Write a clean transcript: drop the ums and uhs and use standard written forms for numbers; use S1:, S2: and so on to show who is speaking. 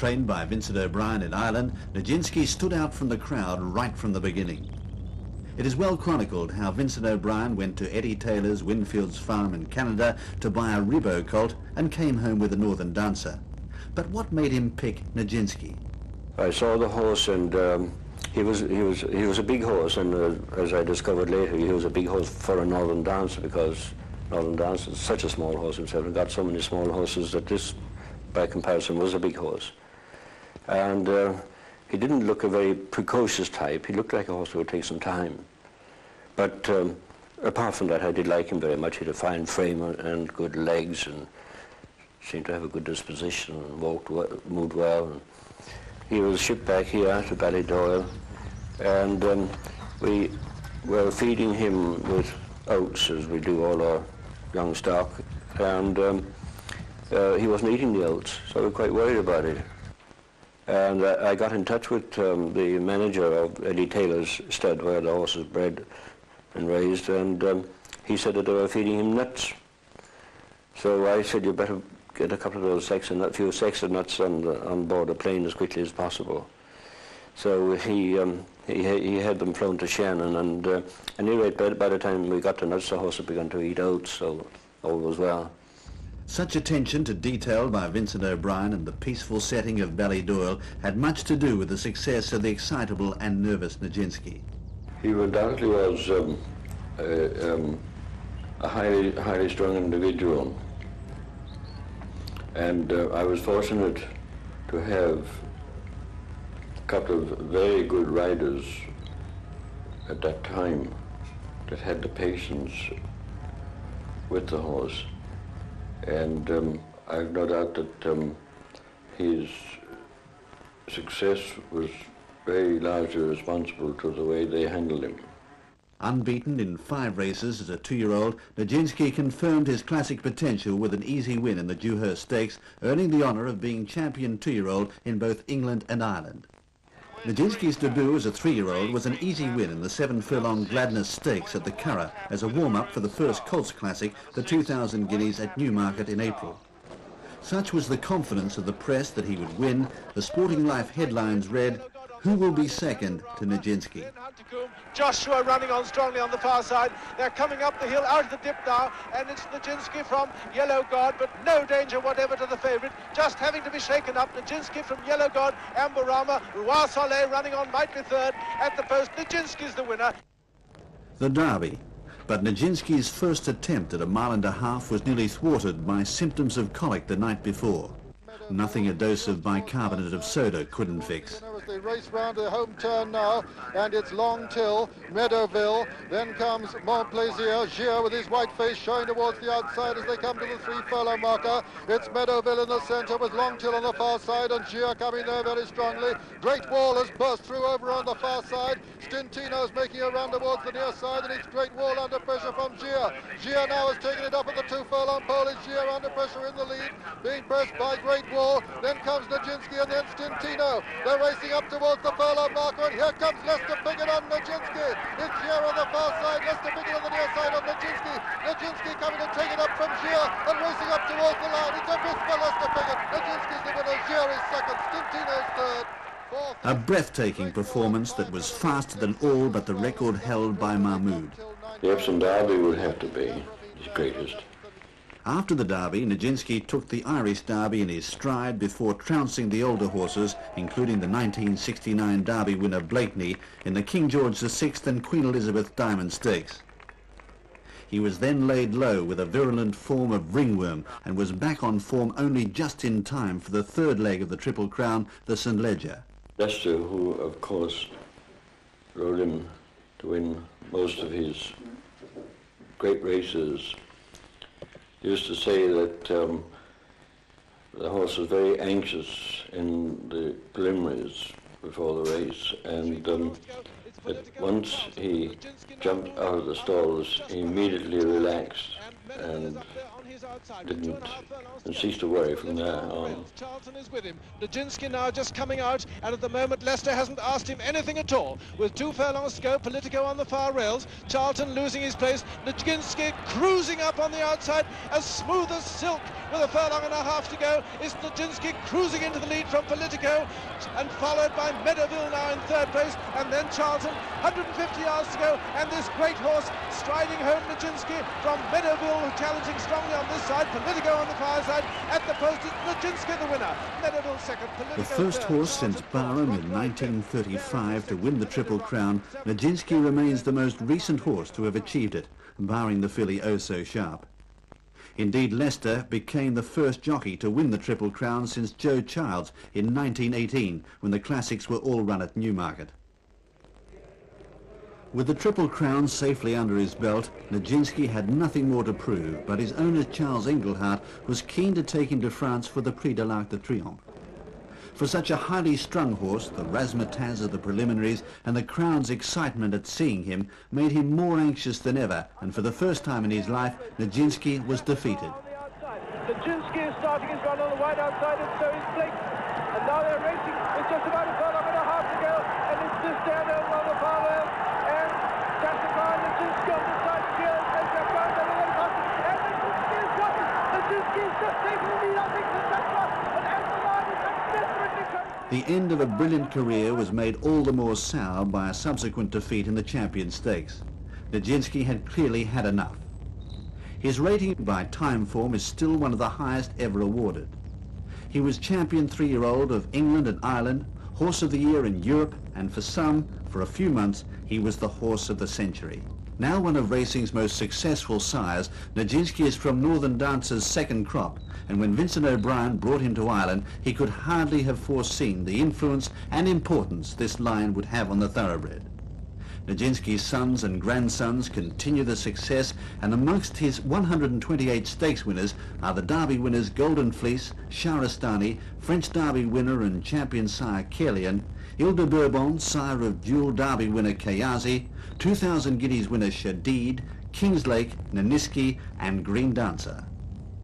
S1: Trained by Vincent O'Brien in Ireland, Nijinsky stood out from the crowd right from the beginning. It is well chronicled how Vincent O'Brien went to Eddie Taylor's Winfield's farm in Canada to buy a Ribot colt and came home with a Northern Dancer. But what made him pick Nijinsky?
S2: I saw the horse, and he was a big horse, and as I discovered later, he was a big horse for a Northern Dancer, because Northern Dancer is such a small horse himself and got so many small horses that this, by comparison, was a big horse. And he didn't look a very precocious type. He looked like a horse that would take some time. But apart from that, I did like him very much. He had a fine frame and good legs, and seemed to have a good disposition, and moved well. And he was shipped back here to Ballydoyle, and we were feeding him with oats, as we do all our young stock, and he wasn't eating the oats, so we were quite worried about it. And I got in touch with the manager of Eddie Taylor's stud, where the horse was bred and raised, and he said that they were feeding him nuts. So I said, you better get a couple of those few sacks of nuts on board a plane as quickly as possible. So he had them flown to Shannon, and at any rate, by the time we got to nuts, the horse had begun to eat oats, so all was well.
S1: Such attention to detail by Vincent O'Brien and the peaceful setting of Ballydoyle had much to do with the success of the excitable and nervous Nijinsky.
S2: He undoubtedly was a highly strung individual, and I was fortunate to have a couple of very good riders at that time that had the patience with the horse. And I've no doubt that his success was very largely responsible to the way they handled him.
S1: Unbeaten in 5 races as a 2-year-old, Nijinsky confirmed his classic potential with an easy win in the Dewhurst Stakes, earning the honour of being champion 2-year-old in both England and Ireland. Nijinsky's debut as a 3-year-old was an easy win in the 7-furlong Gladness Stakes at the Curragh as a warm-up for the first Colts Classic, the 2,000 guineas at Newmarket in April. Such was the confidence of the press that he would win, the Sporting Life headlines read, "Who will be second to Nijinsky?"
S3: Joshua running on strongly on the far side. They're coming up the hill out of the dip now, and it's Nijinsky from Yellow God, but no danger whatever to the favourite, just having to be shaken up. Nijinsky from Yellow God, Amborama, Roi Soleil running on, might be third at the post. Nijinsky's the winner.
S1: The Derby. But Nijinsky's first attempt at a 1.5 miles was nearly thwarted by symptoms of colic the night before. Nothing a dose of bicarbonate of soda couldn't fix.
S4: They race round the home turn now, and it's Long Till, Meadowville, then comes Montplaisir, Gier with his white face showing towards the outside as they come to the 3-furlong marker. It's Meadowville in the centre with Long Till on the far side, and Gier coming there very strongly. Great Wall has burst through over on the far side. Stintino's making a run towards the near side, and it's Great Wall under pressure from Gier. Gier now has taken it up at the 2-furlong pole. It's Gier under pressure in the lead, being pressed by Great Wall. Then comes Nijinsky and then Stintino. They're racing up towards the furlong marker, and here comes Lester Piggott on Nijinsky. It's Gier on the far side, Lester Piggott on the near side on Nijinsky. Nijinsky coming to take it up from Gier and racing up towards the line. It's a miss for Lester Piggott. Nijinsky's the winner, Gier is second, Stintino's third.
S1: A breathtaking performance that was faster than all but the record held by Mahmood.
S2: The Epsom Derby would have to be his greatest.
S1: After the Derby, Nijinsky took the Irish Derby in his stride before trouncing the older horses, including the 1969 Derby winner Blakeney, in the King George VI and Queen Elizabeth Diamond Stakes. He was then laid low with a virulent form of ringworm and was back on form only just in time for the 3rd leg of the Triple Crown, the St. Leger.
S2: Lester, who of course rode him to win most of his great races, used to say that the horse was very anxious in the preliminaries before the race, and that once he jumped out of the stalls, he immediately relaxed and didn't cease to worry from there on.
S3: Charlton is with him. Nijinsky now just coming out, and at the moment Leicester hasn't asked him anything at all. With 2 furlongs to go, Politico on the far rails, Charlton losing his place, Nijinsky cruising up on the outside, as smooth as silk. With a furlong and a half to go, is Nijinsky cruising into the lead from Politico, and followed by Meadowville now in 3rd place, and then Charlton, 150 yards to go, and this great horse striding home Nijinsky from Meadowville, challenging strongly on this side, Politico on the far side, at the post is Nijinsky the winner, Meadowville second, Politico
S1: The first
S3: third.
S1: horse since Barham in 1935 to win the Triple Crown, Nijinsky remains the most recent horse to have achieved it, barring the filly Oh So Sharp. Indeed, Leicester became the first jockey to win the Triple Crown since Joe Childs in 1918, when the Classics were all run at Newmarket. With the Triple Crown safely under his belt, Nijinsky had nothing more to prove, but his owner Charles Engelhardt was keen to take him to France for the Prix de l'Arc de Triomphe. For such a highly strung horse, the razzmatazz of the preliminaries and the Crown's excitement at seeing him made him more anxious than ever, and for the first time in his life, Nijinsky was defeated.
S3: Nijinsky is starting his run on the wide outside, and so is Blake. And now they're racing with just about a furlong and a half to go, and it's this down over on the far rail, and Cassicar and Nijinsky on the side here, and they're going to the left hand, and Nijinsky is got it. Nijinsky is just taking the lead, I think, from that one, and as the line is desperately close.
S1: The end of a brilliant career was made all the more sour by a subsequent defeat in the Champions Stakes. Nijinsky had clearly had enough. His rating by time form is still one of the highest ever awarded. He was champion 3-year-old of England and Ireland, horse of the year in Europe, and for some, for a few months, he was the horse of the century. Now one of racing's most successful sires, Nijinsky is from Northern Dancer's second crop, and when Vincent O'Brien brought him to Ireland, he could hardly have foreseen the influence and importance this lion would have on the thoroughbred. Nijinsky's sons and grandsons continue the success, and amongst his 128 stakes winners are the Derby winners Golden Fleece, Shahrastani, French Derby winner and champion sire Kerlian, Ile de Bourbon, sire of dual Derby winner Kayazi, 2,000 guineas winner Shadid, Kingslake, Naniski and Green Dancer.